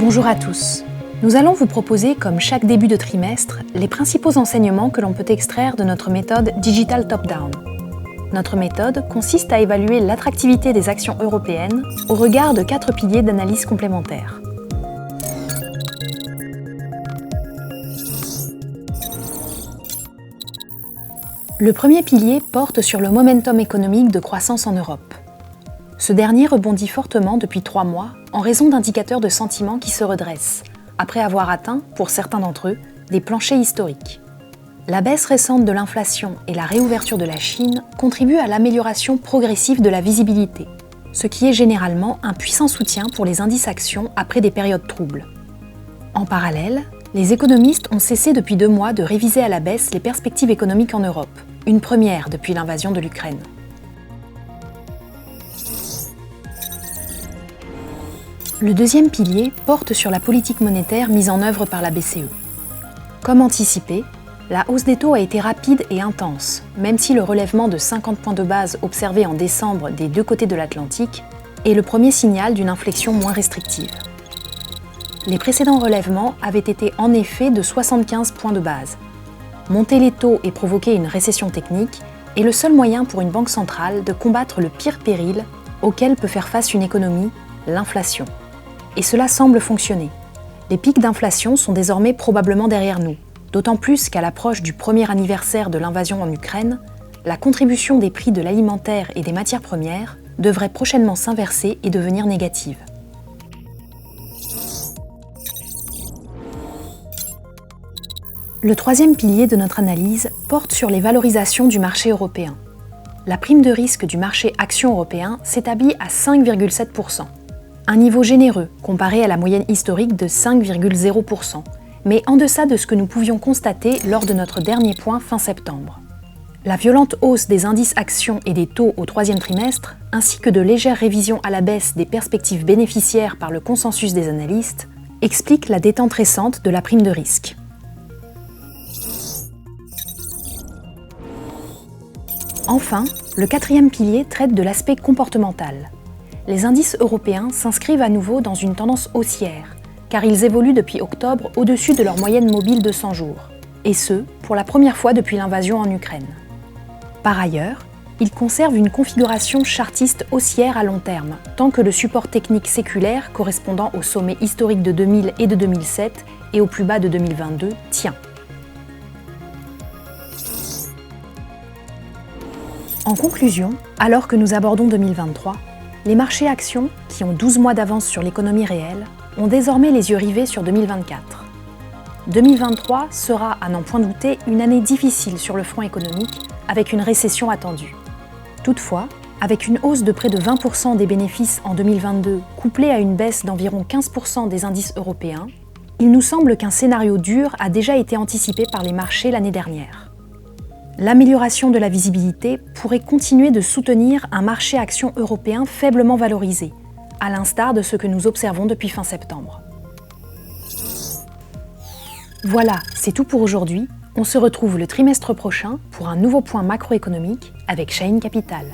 Bonjour à tous. Nous allons vous proposer, comme chaque début de trimestre, les principaux enseignements que l'on peut extraire de notre méthode Digital Top-Down. Notre méthode consiste à évaluer l'attractivité des actions européennes au regard de 4 piliers d'analyse complémentaires. Le premier pilier porte sur le momentum économique de croissance en Europe. Ce dernier rebondit fortement depuis 3 mois en raison d'indicateurs de sentiment qui se redressent, après avoir atteint, pour certains d'entre eux, des planchers historiques. La baisse récente de l'inflation et la réouverture de la Chine contribuent à l'amélioration progressive de la visibilité, ce qui est généralement un puissant soutien pour les indices actions après des périodes troubles. En parallèle, les économistes ont cessé depuis 2 mois de réviser à la baisse les perspectives économiques en Europe, une première depuis l'invasion de l'Ukraine. Le deuxième pilier porte sur la politique monétaire mise en œuvre par la BCE. Comme anticipé, la hausse des taux a été rapide et intense, même si le relèvement de 50 points de base observé en décembre des 2 côtés de l'Atlantique est le premier signal d'une inflexion moins restrictive. Les précédents relèvements avaient été en effet de 75 points de base. Monter les taux et provoquer une récession technique est le seul moyen pour une banque centrale de combattre le pire péril auquel peut faire face une économie, l'inflation. Et cela semble fonctionner. Les pics d'inflation sont désormais probablement derrière nous, d'autant plus qu'à l'approche du premier anniversaire de l'invasion en Ukraine, la contribution des prix de l'alimentaire et des matières premières devrait prochainement s'inverser et devenir négative. Le troisième pilier de notre analyse porte sur les valorisations du marché européen. La prime de risque du marché action européen s'établit à 5,7%. Un niveau généreux comparé à la moyenne historique de 5,0%, mais en deçà de ce que nous pouvions constater lors de notre dernier point fin septembre. La violente hausse des indices actions et des taux au 3e trimestre, ainsi que de légères révisions à la baisse des perspectives bénéficiaires par le consensus des analystes, expliquent la détente récente de la prime de risque. Enfin, le 4e pilier traite de l'aspect comportemental. Les indices européens s'inscrivent à nouveau dans une tendance haussière, car ils évoluent depuis octobre au-dessus de leur moyenne mobile de 100 jours, et ce, pour la première fois depuis l'invasion en Ukraine. Par ailleurs, ils conservent une configuration chartiste haussière à long terme, tant que le support technique séculaire correspondant au sommet historique de 2000 et de 2007 et au plus bas de 2022 tient. En conclusion, alors que nous abordons 2023, les marchés actions, qui ont 12 mois d'avance sur l'économie réelle, ont désormais les yeux rivés sur 2024. 2023 sera, à n'en point douter, une année difficile sur le front économique, avec une récession attendue. Toutefois, avec une hausse de près de 20% des bénéfices en 2022, couplée à une baisse d'environ 15% des indices européens, il nous semble qu'un scénario dur a déjà été anticipé par les marchés l'année dernière. L'amélioration de la visibilité pourrait continuer de soutenir un marché action européen faiblement valorisé, à l'instar de ce que nous observons depuis fin septembre. Voilà, c'est tout pour aujourd'hui. On se retrouve le trimestre prochain pour un nouveau point macroéconomique avec Chahine Capital.